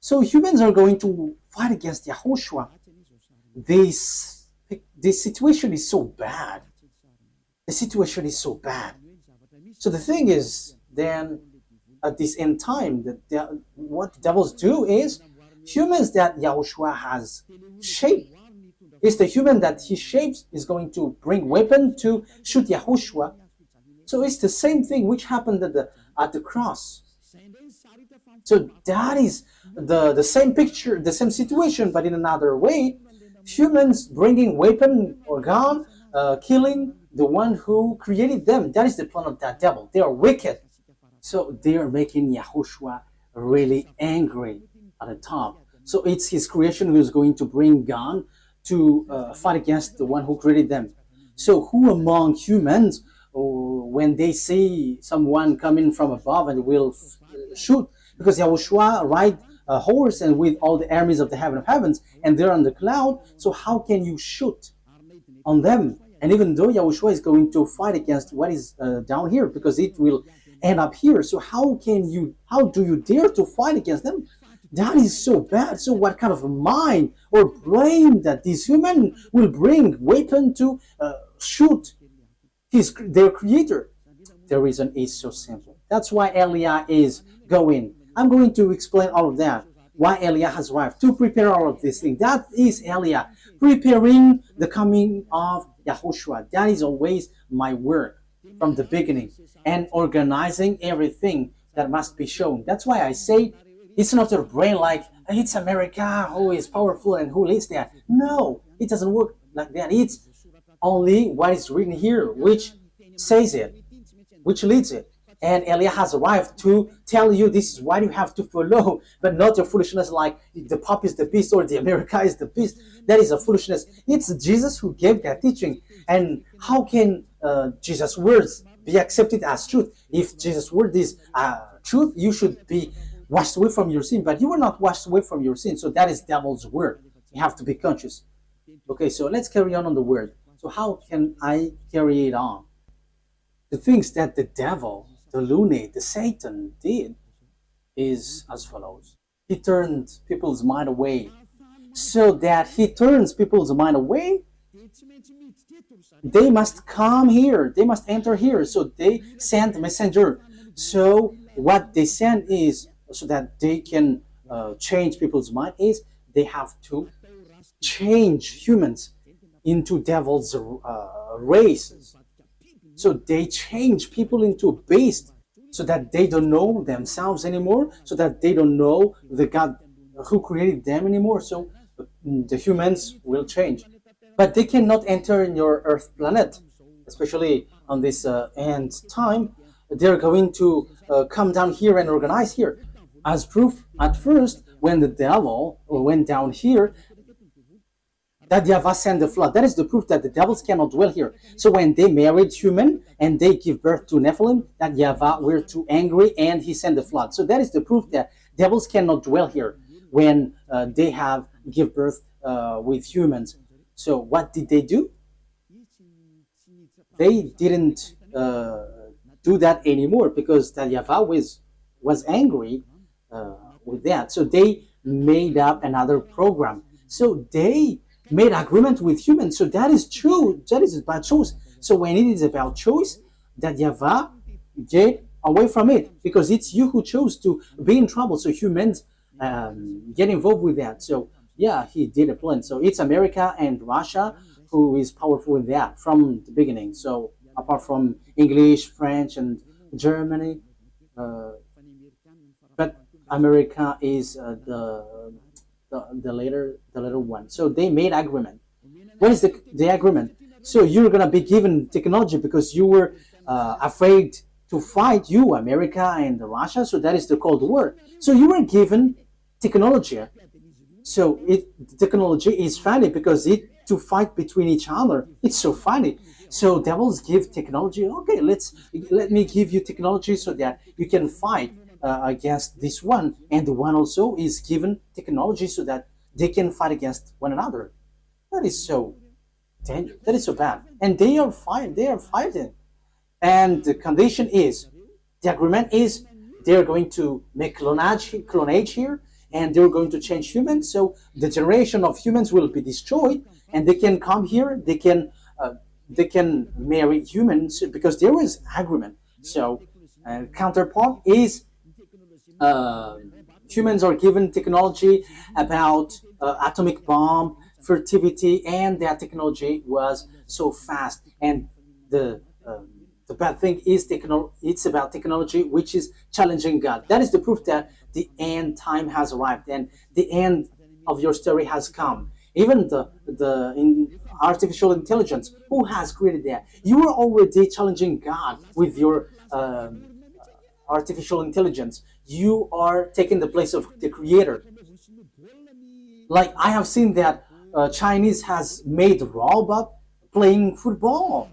So humans are going to fight against Yahushua. This situation is so bad. The situation is so bad. So the thing is, then at this end time, what the devils do is humans that Yahushua has shaped. It's the human that he shapes is going to bring weapon to shoot Yahushua. So it's the same thing which happened at the cross. So that is the same picture, the same situation, but in another way. Humans bringing weapon or gun, killing the one who created them. That is the plan of that devil. They are wicked. So they are making Yahushua really angry at the top. So it's his creation who is going to bring gun to fight against the one who created them. So who among humans, when they see someone coming from above and will shoot, because Yahushua ride a horse and with all the armies of the heaven of heavens, and they're on the cloud, so how can you shoot on them? And even though Yahushua is going to fight against what is down here, because it will end up here, so how do you dare to fight against them? That is so bad. So what kind of a mind or brain that this human will bring weapon to shoot their creator? The reason is so simple. That's why Eliah is going. I'm going to explain all of that. Why Eliah has arrived to prepare all of these things. That is Eliah preparing the coming of Yahushua. That is always my work from the beginning, and organizing everything that must be shown. That's why I say it's not your brain like it's America who is powerful and who leads that. No, it doesn't work like that. It's only what is written here which says it, which leads it. And Eliah has arrived to tell you this is what you have to follow, but not your foolishness like the Pope is the beast or the America is the beast. That is a foolishness. It's Jesus who gave that teaching. And how can Jesus' words be accepted as truth? If Jesus' word is truth, you should be washed away from your sin, but you were not washed away from your sin. So that is devil's word. You have to be conscious. Okay, so let's carry on the word. So how can I carry it on? The things that the devil, the lunatic, the Satan did is as follows. He turned people's mind away. So that he turns people's mind away, they must come here. They must enter here. So they send messenger. So what they send is, so that they can change people's mind, is they have to change humans into devil's races. So they change people into beasts so that they don't know themselves anymore, so that they don't know the God who created them anymore. So the humans will change. But they cannot enter in your Earth planet, especially on this end time. They're going to come down here and organize here. As proof, at first, when the devil went down here, that YAHVAH sent the flood. That is the proof that the devils cannot dwell here. So when they married human and they give birth to Nephilim, that YAHVAH were too angry and he sent the flood. So that is the proof that devils cannot dwell here when they have give birth with humans. So what did they do? They didn't do that anymore because that YAHVAH was angry with that. So they made up another program. So they made agreement with humans. So that is true. That is about choice. So when it is about choice, that YAHVAH get away from it because it's you who chose to be in trouble. So humans get involved with that. So yeah, he did a plan. So it's America and Russia who is powerful in that from the beginning. So apart from English, French, and Germany, but America is the later one. So they made agreement. What is the agreement? So you're gonna be given technology because you were afraid to fight, you America and Russia. So that is the Cold War. So you were given technology. So technology is funny because it to fight between each other. It's so funny. So devils give technology. Okay, let me give you technology so that you can fight against this one, and the one also is given technology so that they can fight against one another. That is so dangerous. That is so bad. And they are fighting. They are fighting. And the condition is, the agreement is, they're going to make clonage here, and they're going to change humans. So the generation of humans will be destroyed, and they can come here. They can marry humans because there is agreement. So counterpart is humans are given technology about atomic bomb, fertility, and that technology was so fast. And the bad thing is it's about technology which is challenging God. That is the proof that the end time has arrived and the end of your story has come. Even in artificial intelligence, who has created that? You are already challenging God with your artificial intelligence. You are taking the place of the creator. Like I have seen that Chinese has made robot playing football.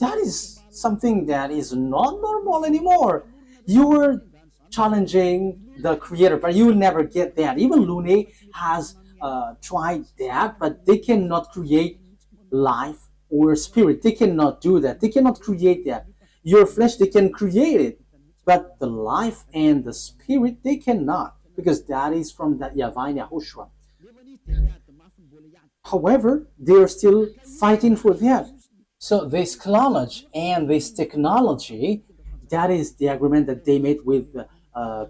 That is something that is not normal anymore. You were challenging the creator, but you will never get that. Even Lune has tried that, but they cannot create life or spirit. They cannot do that. They cannot create that. Your flesh, they can create it, but the life and the spirit, they cannot, because that is from that YAHVAH and YAHOSHUAH. However, they are still fighting for that. So this clonage and this technology, that is the agreement that they made with the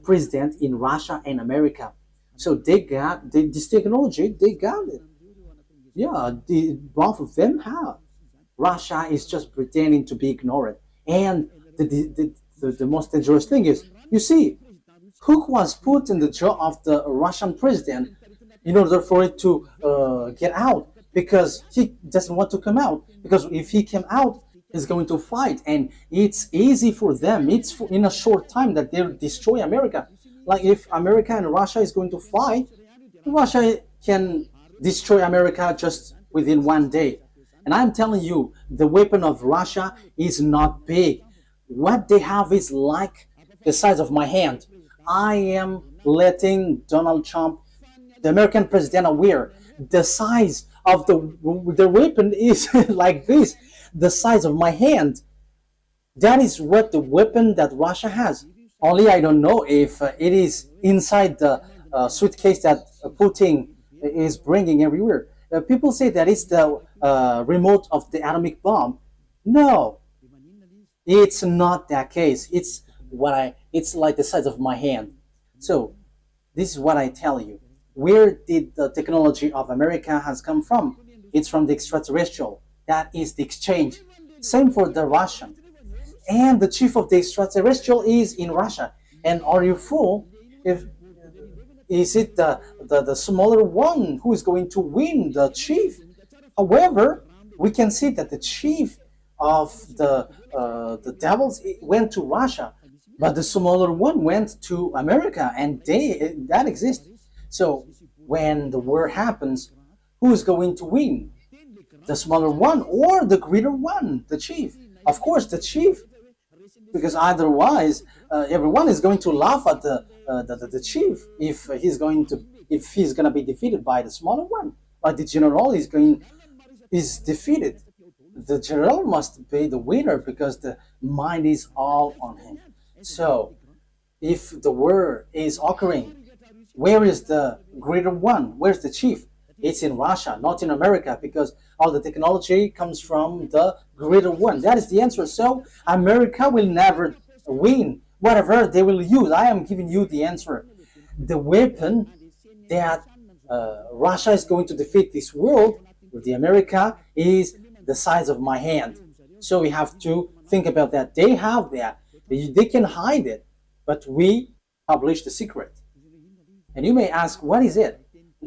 president in Russia and America. So they got this technology, they got it. Yeah, both of them have. Russia is just pretending to be ignorant. And the most dangerous thing is, you see, who was put in the jaw of the Russian president in order for it to get out, because he doesn't want to come out. Because if he came out, he's going to fight, and it's easy for them. It's in a short time that they'll destroy America. Like if America and Russia is going to fight, Russia can destroy America just within one day. And I'm telling you, the weapon of Russia is not big. What they have is like the size of my hand. I am letting Donald Trump, the American president, aware the size of the weapon is like this, the size of my hand. That is what the weapon that Russia has. Only I don't know if it is inside the suitcase that Putin is bringing everywhere. People say that it's the remote of the atomic bomb. No, it's not that case. It's like the size of my hand. So this is what I tell you. where did the technology of America has come from? It's from the extraterrestrial. That is the exchange. Same for the Russian. And the chief of the extraterrestrial is in Russia. And are you fool? If is it the smaller one who is going to win, the chief? However, we can see that the chief of the devils went to Russia, but the smaller one went to America, and that exists. So when the war happens, who is going to win? The smaller one or the greater one, the chief? Of course, the chief, because otherwise everyone is going to laugh at the chief if he's going to be defeated by the smaller one. But the general is defeated. The general must be the winner because the mind is all on him. So if the war is occurring, where is the greater one? Where's the chief? It's in Russia, not in America, because all the technology comes from the greater one. That is the answer. So America will never win. Whatever they will use, I am giving you the answer. The weapon that Russia is going to defeat this world with the America is the size of my hand. So we have to think about that. They have that. They can hide it, but we publish the secret. And you may ask, what is it?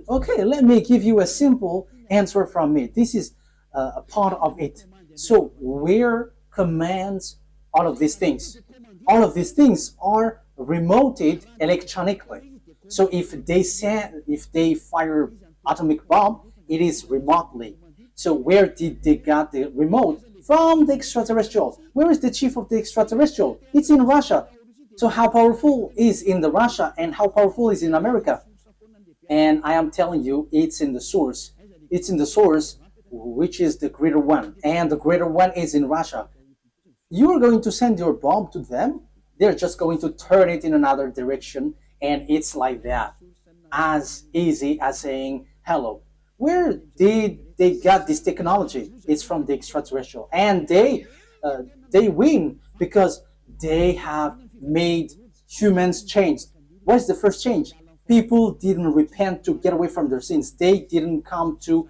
Okay, let me give you a simple answer from me. This is a part of it. So where commands all of these things? All of these things are remoted electronically. So if they fire atomic bomb, it is remotely. So where did they get the remote? From the extraterrestrial. Where is the chief of the extraterrestrial? It's in Russia. So how powerful is in the Russia and how powerful is in America? And I am telling you, it's in the source. It's in the source, which is the greater one. And the greater one is in Russia. You are going to send your bomb to them. They're just going to turn it in another direction. And it's like that. As easy as saying hello. Where did they get this technology? It's from the extraterrestrial. And they win because they have made humans change. What is the first change? People didn't repent to get away from their sins. They didn't come to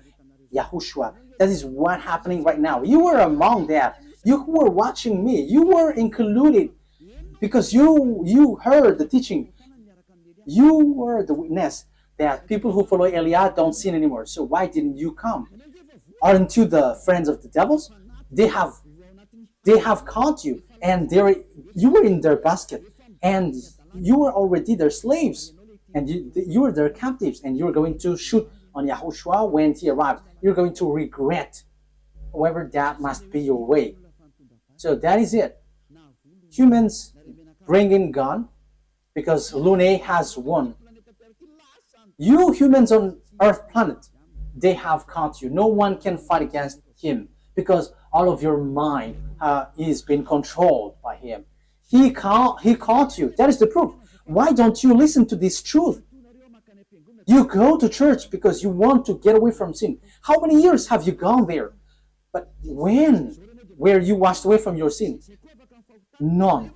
YAHOSHUAH. That is what's happening right now. You were among that. You who were watching me, you were included because you heard the teaching. You were the witness that people who follow Eliah don't sin anymore. So why didn't you come? Aren't you the friends of the devils? They have caught you, and you were in their basket, and you were already their slaves, and you were their captives, and you're going to shoot on YAHOSHUAH when he arrives. You're going to regret. However, that must be your way. So that is it. Humans bring in gun because Lune has won. You humans on Earth planet, they have caught you. No one can fight against him because all of your mind is being controlled by him. He caught you. That is the proof. Why don't you listen to this truth? You go to church because you want to get away from sin. How many years have you gone there? But when were you washed away from your sin? None.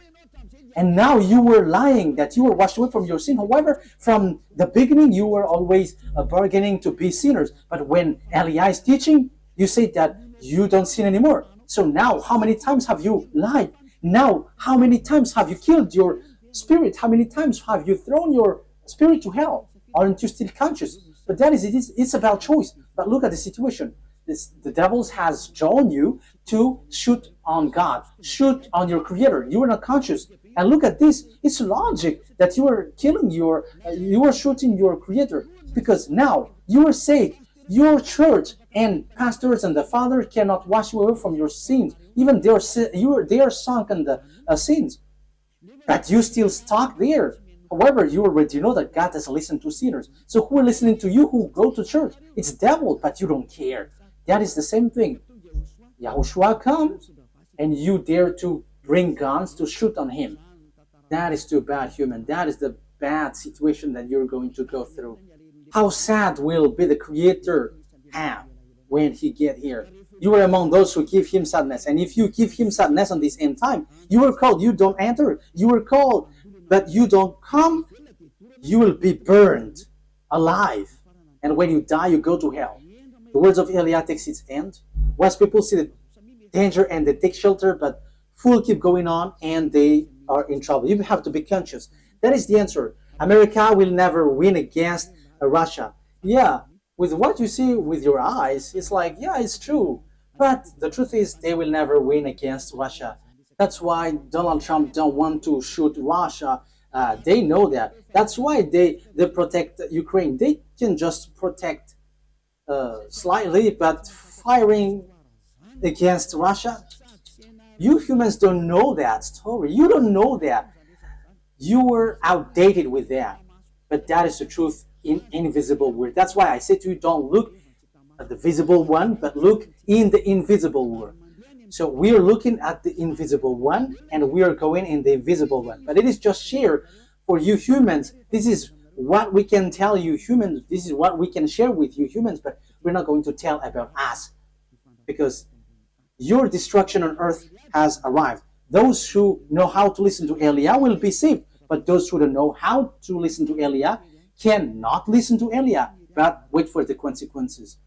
And now you were lying that you were washed away from your sin. However, from the beginning, you were always bargaining to be sinners. But when Eliah is teaching, you say that you don't sin anymore. So now, how many times have you lied? Now, how many times have you killed your spirit? How many times have you thrown your spirit to hell? Aren't you still conscious? But that is it. It's about choice. But look at the situation. The devil has drawn you to shoot on God, shoot on your Creator. You are not conscious. And look at this. It's logic that you are killing you are shooting your Creator, because now you are saved. Your church and pastors and the Father cannot wash you away from your sins. Even they are sunk in the sins, but you still stuck there. However, you already know that God doesn't listen to sinners. So who are listening to you who go to church? It's devil, but you don't care. That is the same thing. YAHOSHUAH comes, and you dare to bring guns to shoot on him. That is too bad, human. That is the bad situation that you're going to go through. How sad will be the Creator have when he get here? You are among those who give him sadness. And if you give him sadness on this end time, you are called, you don't enter. You are called, but you don't come, you will be burned alive. And when you die, you go to hell. The words of Eliah takes its end. Wise people see the danger and they take shelter, but fools keep going on and they are in trouble. You have to be conscious. That is the answer. America will never win against Russia. Yeah, with what you see with your eyes, it's like, yeah, it's true. But the truth is, they will never win against Russia. That's why Donald Trump don't want to shoot Russia. They know that. That's why they protect Ukraine. They can just protect slightly, but firing against Russia, you humans don't know that story. You don't know that. You were outdated with that. But that is the truth in invisible world. That's why I say to you, don't look at the visible one, but look in the invisible world. So we are looking at the invisible one, and we are going in the invisible one. But it is just share for you humans. This is what we can tell you humans. This is what we can share with you humans, but we're not going to tell about us, because your destruction on earth has arrived. Those who know how to listen to Eliah will be saved, but those who don't know how to listen to Eliah cannot listen to Eliah, but wait for the consequences.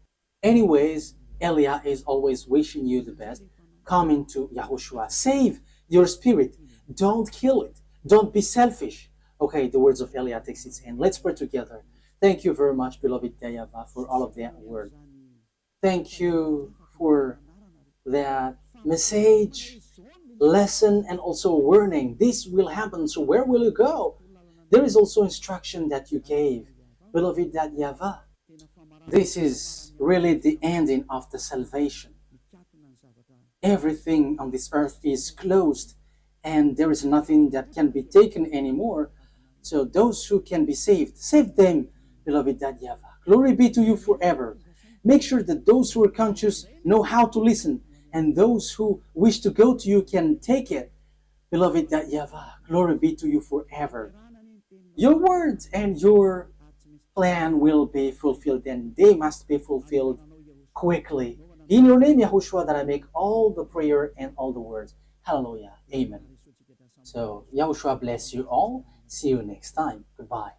Anyways, Eliah is always wishing you the best. Come into YAHOSHUAH. Save your spirit. Don't kill it. Don't be selfish. Okay, the words of Eliah takes its end. Let's pray together. Thank you very much, beloved YAHVAH, for all of that word. Thank you for that message, lesson, and also warning. This will happen, so where will you go? There is also instruction that you gave, beloved YAHVAH. This is really the ending of the salvation. Everything on this earth is closed, and there is nothing that can be taken anymore. So those who can be saved, save them, beloved YAHVAH. Glory be to you forever. Make sure that those who are conscious know how to listen, and those who wish to go to you can take it. Beloved YAHVAH, glory be to you forever. Your words and your plan will be fulfilled, and they must be fulfilled quickly. In your name, YAHOSHUAH, that I make all the prayer and all the words. Hallelujah. Amen. So, YAHOSHUAH bless you all. See you next time. Goodbye.